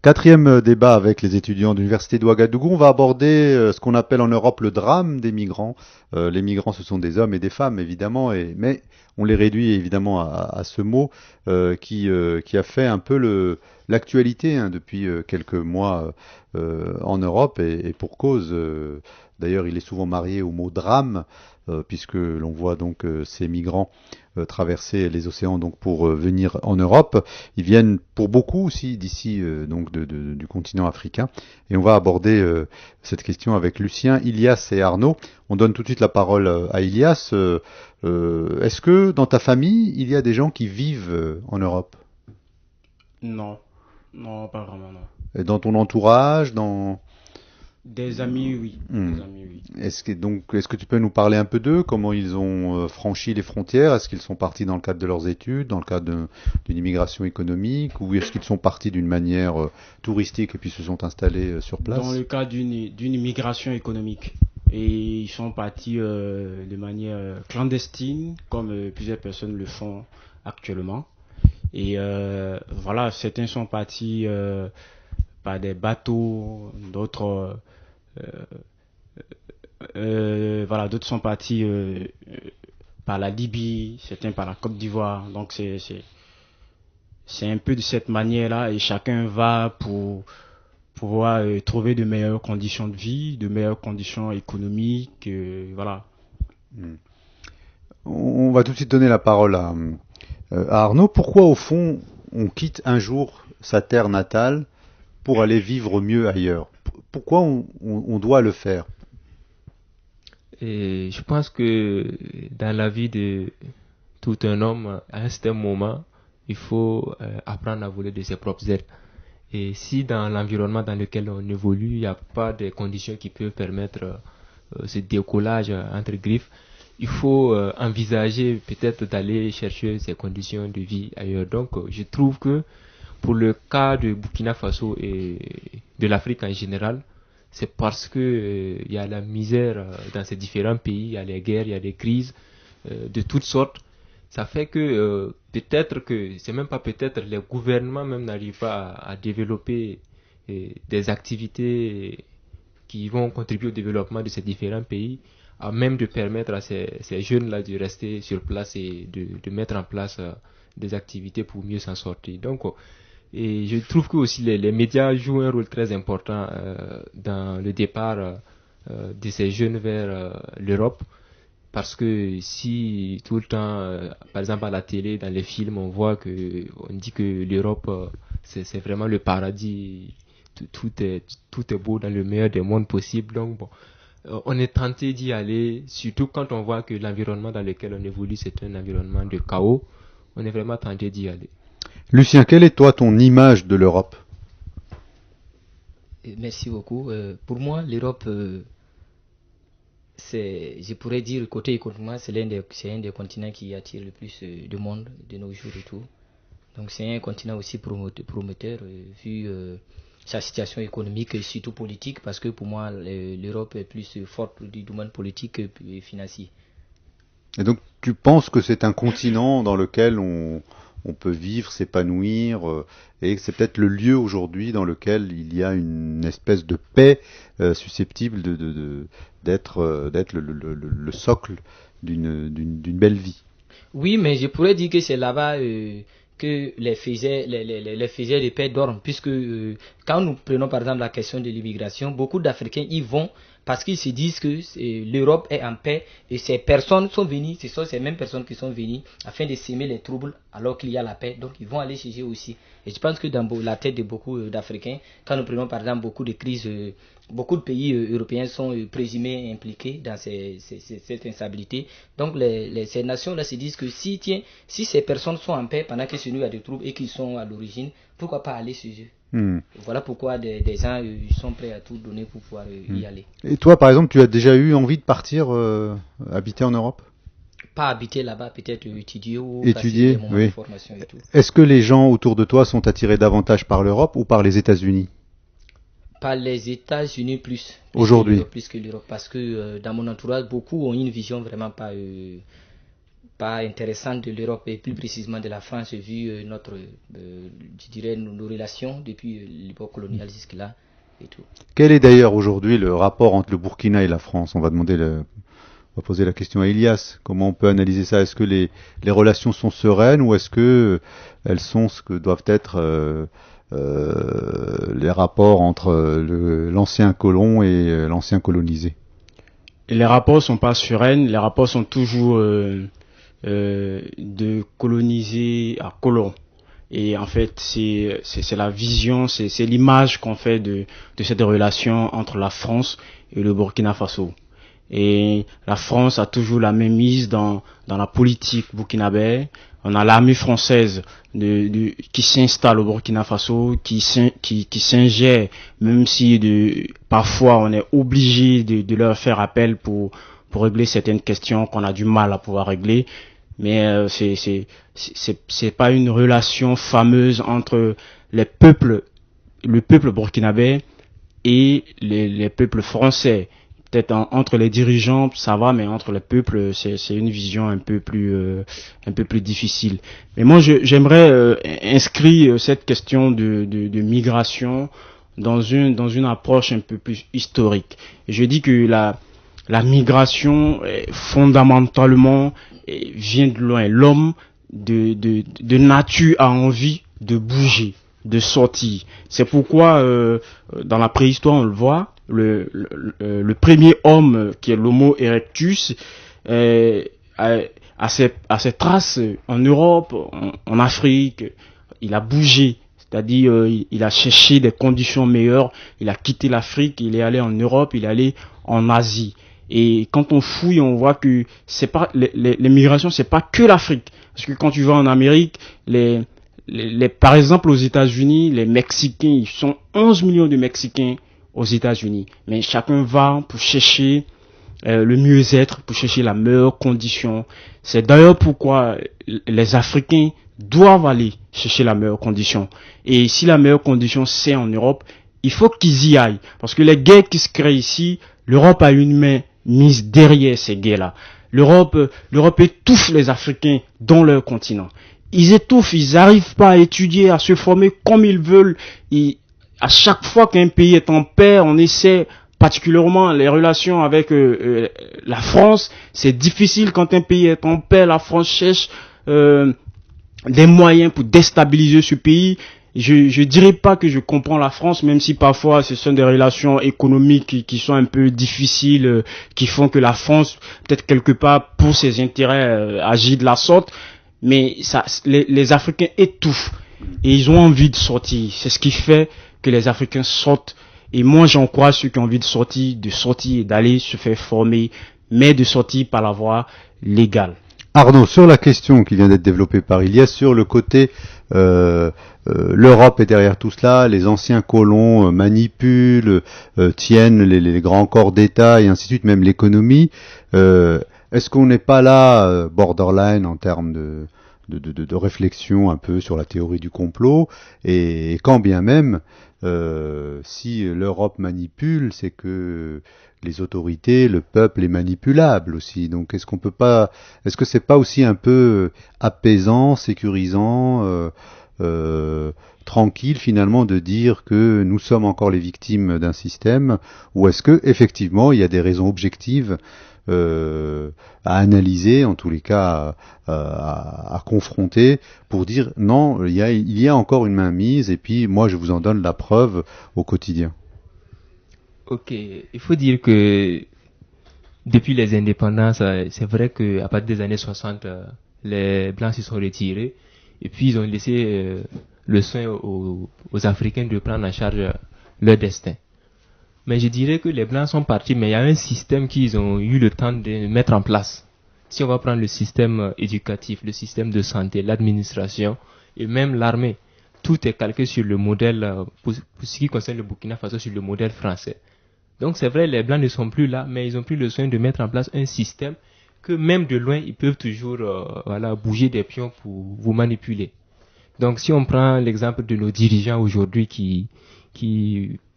Quatrième débat avec les étudiants de l'Université de Ouagadougou. On va aborder ce qu'on appelle en Europe le drame des migrants. Les migrants, ce sont des hommes et des femmes, évidemment, mais on les réduit évidemment à ce mot qui a fait un peu l'actualité depuis quelques mois en Europe et pour cause. D'ailleurs, il est souvent marié au mot drame, puisque l'on voit donc ces migrants traverser les océans donc pour venir en Europe. Ils viennent pour beaucoup aussi d'ici donc du continent africain. Et on va aborder cette question avec Lucien, Ilias et Arnaud. On donne tout de suite la parole à Ilias. Est-ce que dans ta famille, il y a des gens qui vivent en Europe? Non, non, pas vraiment, non. Et dans ton entourage, dans... Des amis, oui. Hmm. Des amis, oui. Est-ce que tu peux nous parler un peu d'eux, comment ils ont franchi les frontières? Est-ce qu'ils sont partis dans le cadre de leurs études, dans le cadre d'une immigration économique, ou est-ce qu'ils sont partis d'une manière touristique et puis se sont installés sur Dans place? le cas d'une immigration économique. Et ils sont partis de manière clandestine, comme plusieurs personnes le font actuellement. Et voilà, certains sont partis par des bateaux, d'autres voilà, d'autres sont partis par la Libye, certains par la Côte d'Ivoire. Donc c'est un peu de cette manière-là et chacun va pour pouvoir trouver de meilleures conditions de vie, de meilleures conditions économiques, voilà. Hmm. On va tout de suite donner la parole à Arnaud. Pourquoi, au fond, on quitte un jour sa terre natale pour aller vivre mieux ailleurs? Pourquoi on doit le faire? Et je pense que dans la vie de tout un homme, à un certain moment, il faut apprendre à voler de ses propres ailes. Et si dans l'environnement dans lequel on évolue, il n'y a pas de conditions qui peuvent permettre ce décollage entre griffes, il faut envisager peut-être d'aller chercher ces conditions de vie ailleurs. Donc je trouve que pour le cas de Burkina Faso et de l'Afrique en général, c'est parce que il y a la misère dans ces différents pays, il y a les guerres, il y a des crises de toutes sortes. Ça fait que peut-être que, c'est même pas peut-être, les gouvernements même n'arrivent pas à développer des activités qui vont contribuer au développement de ces différents pays, à même de permettre à ces jeunes-là de rester sur place et de mettre en place des activités pour mieux s'en sortir. Donc, et je trouve que aussi les médias jouent un rôle très important dans le départ de ces jeunes vers l'Europe. Parce que si tout le temps, par exemple à la télé, dans les films, on voit que on dit que l'Europe c'est vraiment le paradis, tout est beau dans le meilleur des mondes possibles. Donc bon, on est tenté d'y aller, surtout quand on voit que l'environnement dans lequel on évolue c'est un environnement de chaos. On est vraiment tenté d'y aller. Lucien, quelle est toi ton image de l'Europe? Merci beaucoup. Pour moi, l'Europe, je pourrais dire, côté économiquement, c'est un des continents qui attire le plus de monde de nos jours et tout. Donc c'est un continent aussi prometteur, vu sa situation économique et surtout politique, parce que pour moi, l'Europe est plus forte du domaine politique et financier. Et donc, tu penses que c'est un continent dans lequel on peut vivre, s'épanouir, et que c'est peut-être le lieu aujourd'hui dans lequel il y a une espèce de paix susceptible d'être le socle d'une belle vie. Oui, mais je pourrais dire que c'est là-bas que les faiseurs de paix dorment, puisque quand nous prenons par exemple la question de l'immigration, beaucoup d'Africains y vont parce qu'ils se disent que l'Europe est en paix et ces personnes sont venues, ce sont ces mêmes personnes qui sont venues afin de s'aimer les troubles alors qu'il y a la paix, donc ils vont aller chercher aussi. Et je pense que dans la tête de beaucoup d'Africains, quand nous prenons par exemple beaucoup de crises, beaucoup de pays européens sont présumés impliqués dans cette instabilité. Donc ces nations-là se disent que si ces personnes sont en paix pendant que chez nous il y a des troubles et qu'ils sont à l'origine, pourquoi pas aller chez eux? Voilà pourquoi des gens sont prêts à tout donner pour pouvoir y aller. Et toi, par exemple, tu as déjà eu envie de partir habiter en Europe? Pas habiter là-bas, peut-être étudier ou passer Étudier, des moments de oui. formation et tout. Est-ce que les gens autour de toi sont attirés davantage par l'Europe ou par les États-Unis Par les États-Unis plus aujourd'hui? Plus que l'Europe, parce que dans mon entourage, beaucoup ont une vision vraiment pas pas, intéressante de l'Europe et plus précisément de la France, vu je dirais, nos relations depuis l'époque coloniale jusque-là et tout. Quel est d'ailleurs aujourd'hui le rapport entre le Burkina et la France? On va poser la question à Elias. Comment on peut analyser ça? Est-ce que les relations sont sereines ou est-ce que elles sont ce que doivent être les rapports entre l'ancien colon et l'ancien colonisé? Et les rapports sont pas sereins, les rapports sont toujours de colonisé à colon. Et en fait, c'est la vision, c'est l'image qu'on fait de cette relation entre la France et le Burkina Faso. Et la France a toujours la même mise dans la politique burkinabé. On a l'armée française qui s'installe au Burkina Faso, qui s'ingère, même si parfois on est obligé de leur faire appel pour régler certaines questions qu'on a du mal à pouvoir régler. Mais c'est pas une relation fameuse entre le peuple burkinabé et les peuples français. Peut-être entre les dirigeants ça va, mais entre les peuples c'est une vision un peu plus difficile. Mais moi j'aimerais inscrire cette question de migration dans une approche un peu plus historique. Je dis que la migration fondamentalement vient de loin. L'homme de nature a envie de bouger, de sortir. C'est pourquoi dans la préhistoire on le voit. Le premier homme qui est l'Homo erectus a ses traces en Europe, en Afrique. Il a bougé, c'est-à-dire il a cherché des conditions meilleures. Il a quitté l'Afrique, il est allé en Europe, il est allé en Asie. Et quand on fouille, on voit que c'est pas les migrations, c'est pas que l'Afrique. Parce que quand tu vas en Amérique, par exemple aux États-Unis, les Mexicains, ils sont 11 millions de Mexicains aux États-Unis, mais chacun va pour chercher le mieux-être, pour chercher la meilleure condition. C'est d'ailleurs pourquoi les Africains doivent aller chercher la meilleure condition. Et si la meilleure condition c'est en Europe, il faut qu'ils y aillent, parce que les guerres qui se créent ici, l'Europe a une main mise derrière ces guerres-là. L'Europe étouffe les Africains dans leur continent. Ils étouffent, ils n'arrivent pas à étudier, à se former comme ils veulent. À chaque fois qu'un pays est en paix, on essaie, particulièrement les relations avec la France, c'est difficile quand un pays est en paix. La France cherche des moyens pour déstabiliser ce pays. Je dirais pas que je comprends la France, même si parfois ce sont des relations économiques qui sont un peu difficiles, qui font que la France, peut-être quelque part, pour ses intérêts, agit de la sorte. Mais les Africains étouffent et ils ont envie de sortir. C'est ce qui fait que les Africains sortent. Et moi, j'encourage ceux qui ont envie de sortir et d'aller se faire former, mais de sortir par la voie légale. Arnaud, sur la question qui vient d'être développée par Ilias, sur le côté l'Europe est derrière tout cela, les anciens colons manipulent, tiennent les grands corps d'État et ainsi de suite, même l'économie. Est-ce qu'on n'est pas là borderline en termes de réflexion un peu sur la théorie du complot, et quand bien même si l'Europe manipule, c'est que les autorités, le peuple est manipulable aussi. Donc est-ce que c'est pas aussi un peu apaisant, sécurisant, tranquille finalement de dire que nous sommes encore les victimes d'un système, ou est-ce que effectivement il y a des raisons objectives à analyser, en tous les cas à confronter, pour dire non, il y a encore une mainmise, et puis moi je vous en donne la preuve au quotidien. Ok, il faut dire que depuis les indépendances, c'est vrai qu'à partir des années 60, les Blancs se sont retirés, et puis ils ont laissé le soin aux Africains de prendre en charge leur destin. Mais je dirais que les Blancs sont partis, mais il y a un système qu'ils ont eu le temps de mettre en place. Si on va prendre le système éducatif, le système de santé, l'administration et même l'armée, tout est calqué sur le modèle, pour ce qui concerne le Burkina Faso, sur le modèle français. Donc c'est vrai, les Blancs ne sont plus là, mais ils ont pris le soin de mettre en place un système que même de loin, ils peuvent toujours bouger des pions pour vous manipuler. Donc si on prend l'exemple de nos dirigeants aujourd'hui qui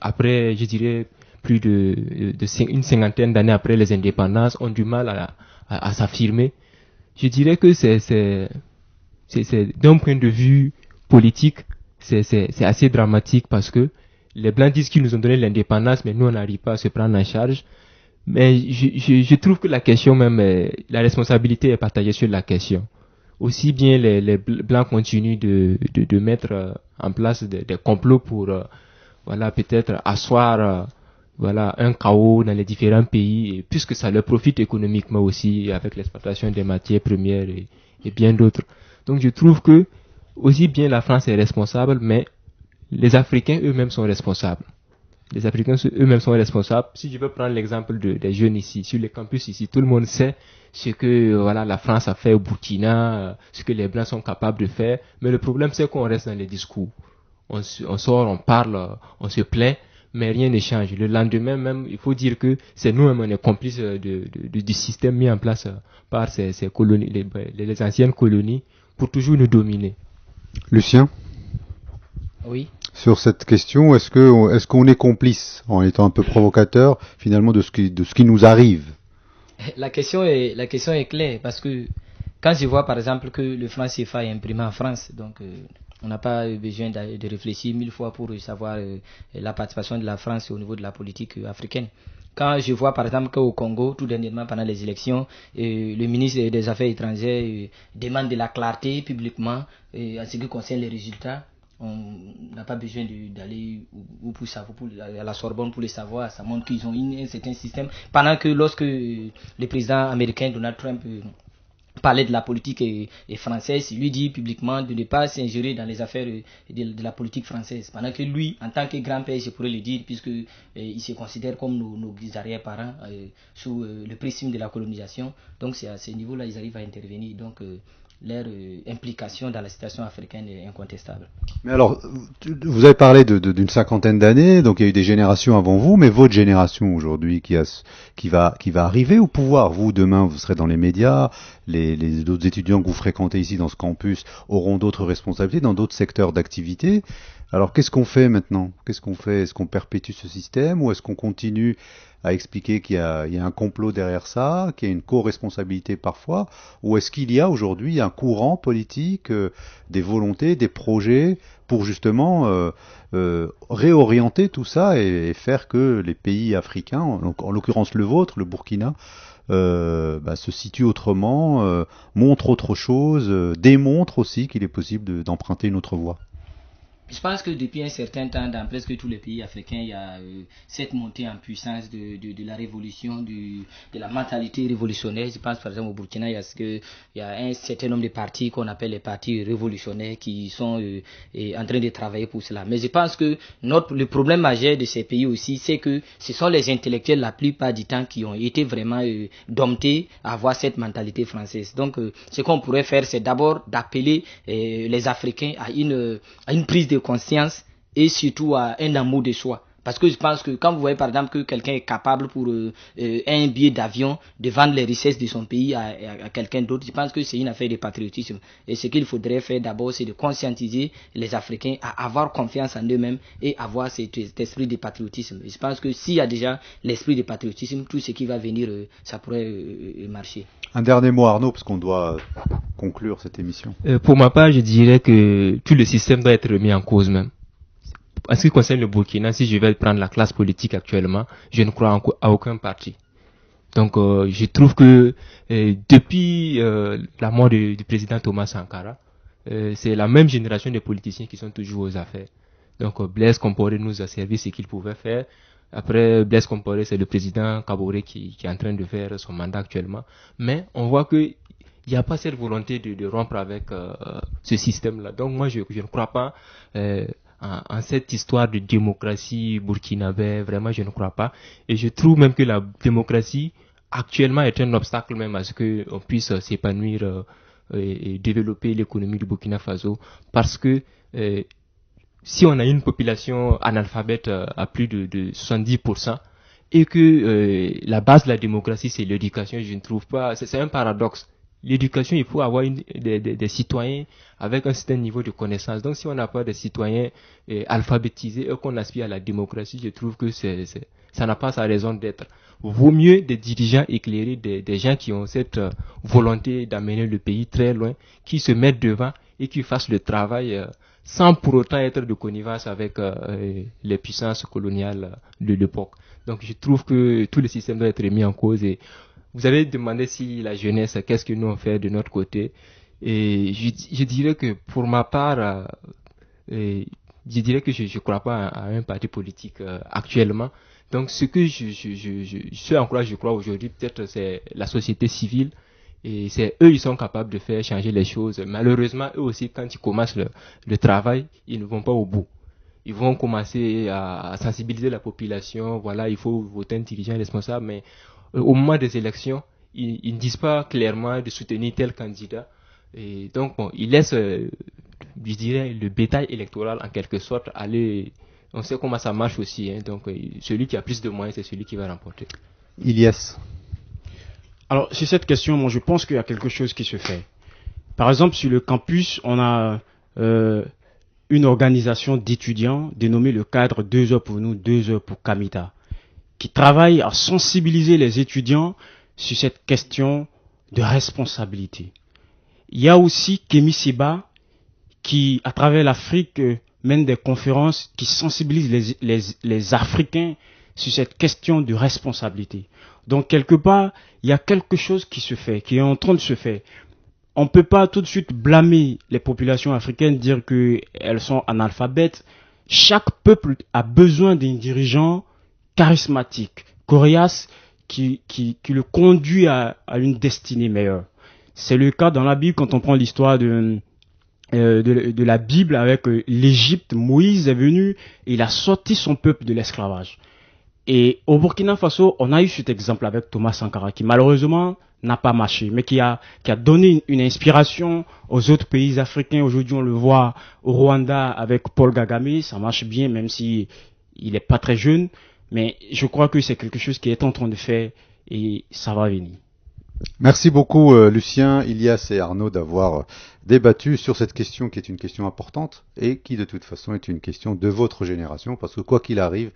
après, je dirais, plus une cinquantaine d'années après les indépendances, ont du mal à s'affirmer. je dirais que c'est d'un point de vue politique, c'est assez dramatique parce que les Blancs disent qu'ils nous ont donné l'indépendance, mais nous, on n'arrive pas à se prendre en charge. Mais je trouve que la question même, la responsabilité est partagée sur la question. Aussi bien les Blancs continuent de mettre en place des complots pour, voilà, peut-être asseoir, voilà, un chaos dans les différents pays, et puisque ça leur profite économiquement aussi, avec l'exploitation des matières premières et bien d'autres. Donc je trouve que aussi bien la France est responsable, mais les Africains eux-mêmes sont responsables. Les Africains eux-mêmes sont responsables. Si je veux prendre l'exemple des jeunes ici, sur les campus ici, tout le monde sait ce que voilà la France a fait au Burkina, ce que les Blancs sont capables de faire. Mais le problème, c'est qu'on reste dans les discours. On sort, on parle, on se plaint, mais rien ne change. Le lendemain même, il faut dire que c'est nous-mêmes, on est complices du système mis en place par ces colonies, les anciennes colonies, pour toujours nous dominer. Lucien? Oui. Sur cette question, est-ce qu'on est complice, en étant un peu provocateur, finalement, de ce qui nous arrive? La question est claire, parce que quand je vois par exemple que le franc CFA est imprimé en France, donc on n'a pas besoin de réfléchir 1000 fois pour savoir la participation de la France au niveau de la politique africaine. Quand je vois par exemple qu'au Congo, tout dernièrement pendant les élections, le ministre des Affaires étrangères demande de la clarté publiquement en ce qui concerne les résultats. On n'a pas besoin d'aller à la Sorbonne pour le savoir. Ça montre qu'ils ont un certain système. Pendant que lorsque le président américain Donald Trump parlait de la politique française, il lui dit publiquement de ne pas s'ingérer dans les affaires de la politique française. Pendant que lui, en tant que grand-père, je pourrais le dire, puisque il se considère comme nos arrière-parents sous le prisme de la colonisation. Donc c'est à ce niveau-là ils arrivent à intervenir. Donc leur implication dans la situation africaine est incontestable. Mais alors, vous avez parlé d'une cinquantaine d'années, donc il y a eu des générations avant vous, mais votre génération aujourd'hui qui va arriver au pouvoir, vous demain vous serez dans les médias, les autres étudiants que vous fréquentez ici dans ce campus auront d'autres responsabilités dans d'autres secteurs d'activité. Alors qu'est-ce qu'on fait maintenant? Qu'est-ce qu'on fait? Est-ce qu'on perpétue ce système ou est-ce qu'on continue à expliquer qu'il y a un complot derrière ça, qu'il y a une co-responsabilité parfois, ou est-ce qu'il y a aujourd'hui un courant politique, des volontés, des projets pour justement réorienter tout ça et faire que les pays africains, en l'occurrence le vôtre, le Burkina, se situent autrement, montrent autre chose, démontrent aussi qu'il est possible d'emprunter une autre voie? Je pense que depuis un certain temps, dans presque tous les pays africains, il y a cette montée en puissance de la révolution, de la mentalité révolutionnaire. Je pense par exemple au Burkina, il y a un certain nombre de partis qu'on appelle les partis révolutionnaires qui sont en train de travailler pour cela. Mais je pense que le problème majeur de ces pays aussi, c'est que ce sont les intellectuels la plupart du temps qui ont été vraiment domptés à avoir cette mentalité française. Donc ce qu'on pourrait faire, c'est d'abord d'appeler les Africains à une prise de conscience et surtout à un amour de soi. Parce que je pense que quand vous voyez par exemple que quelqu'un est capable pour un billet d'avion de vendre les richesses de son pays à quelqu'un d'autre, je pense que c'est une affaire de patriotisme. Et ce qu'il faudrait faire d'abord, c'est de conscientiser les Africains à avoir confiance en eux-mêmes et avoir cet esprit de patriotisme. Et je pense que s'il y a déjà l'esprit de patriotisme, tout ce qui va venir, ça pourrait marcher. Un dernier mot, Arnaud, parce qu'on doit conclure cette émission. Pour ma part, je dirais que tout le système doit être remis en cause même. En ce qui concerne le Burkina, si je vais prendre la classe politique actuellement, je ne crois à aucun parti. Donc, je trouve que depuis la mort du président Thomas Sankara, c'est la même génération de politiciens qui sont toujours aux affaires. Donc, Blaise Compaoré nous a servi ce qu'il pouvait faire. Après, Blaise Compaoré, c'est le président Kaboré qui est en train de faire son mandat actuellement. Mais on voit que il n'y a pas cette volonté de rompre avec ce système-là. Donc, moi, je ne crois pas en cette histoire de démocratie burkinabé. Vraiment, je ne crois pas. Et je trouve même que la démocratie actuellement est un obstacle même à ce qu'on puisse s'épanouir et développer l'économie du Burkina Faso. Parce que si on a une population analphabète à plus de 70% et que la base de la démocratie c'est l'éducation, je ne trouve pas, c'est un paradoxe. l'éducation, il faut avoir des citoyens avec un certain niveau de connaissance. Donc, si on n'a pas des citoyens alphabétisés et qu'on aspire à la démocratie, je trouve que ça n'a pas sa raison d'être. Vaut mieux des dirigeants éclairés, des gens qui ont cette volonté d'amener le pays très loin, qui se mettent devant et qui fassent le travail sans pour autant être de connivence avec les puissances coloniales de l'époque. Donc, je trouve que tout le système doit être mis en cause. Et vous avez demandé si la jeunesse, qu'est-ce que nous on fait de notre côté. Et je dirais que pour ma part, je dirais que je ne crois pas à un parti politique actuellement. Donc ce en quoi je crois aujourd'hui, peut-être c'est la société civile. Et c'est eux, ils sont capables de faire changer les choses. Malheureusement, eux aussi, quand ils commencent le travail, ils ne vont pas au bout. Ils vont commencer à sensibiliser la population. Voilà, il faut voter un dirigeant responsable, mais au moment des élections, ils ne disent pas clairement de soutenir tel candidat. Et donc, bon, ils laissent, je dirais, le bétail électoral en quelque sorte aller. On sait comment ça marche aussi. Hein, donc, celui qui a plus de moyens, c'est celui qui va remporter. Ilyes. Alors, sur cette question, moi, je pense qu'il y a quelque chose qui se fait. Par exemple, sur le campus, on a une organisation d'étudiants dénommée le cadre 2 heures pour nous, 2 heures pour Kamita, qui travaille à sensibiliser les étudiants sur cette question de responsabilité. Il y a aussi Kémy Séba qui, à travers l'Afrique, mène des conférences qui sensibilisent les Africains sur cette question de responsabilité. Donc, quelque part, il y a quelque chose qui se fait, qui est en train de se faire. On ne peut pas tout de suite blâmer les populations africaines, dire qu'elles sont analphabètes. Chaque peuple a besoin d'un dirigeant charismatique, coriace, qui le conduit à une destinée meilleure. C'est le cas dans la Bible, quand on prend l'histoire de la Bible avec l'Égypte. Moïse est venu et il a sorti son peuple de l'esclavage. Et au Burkina Faso, on a eu cet exemple avec Thomas Sankara, qui malheureusement n'a pas marché, mais qui a donné une inspiration aux autres pays africains. Aujourd'hui, on le voit au Rwanda avec Paul Kagame, ça marche bien, même si il n'est pas très jeune. Mais je crois que c'est quelque chose qui est en train de faire et ça va venir. Merci beaucoup Lucien, Ilyes et Arnaud d'avoir débattu sur cette question qui est une question importante et qui de toute façon est une question de votre génération, parce que quoi qu'il arrive,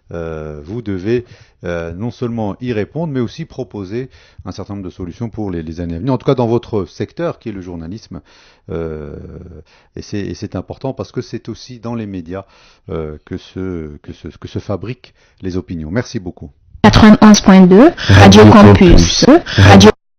vous devez non seulement y répondre, mais aussi proposer un certain nombre de solutions pour les années à venir, en tout cas dans votre secteur qui est le journalisme. Et c'est important parce que c'est aussi dans les médias que se fabriquent les opinions. Merci beaucoup. 91.2, Radio Campus, Radio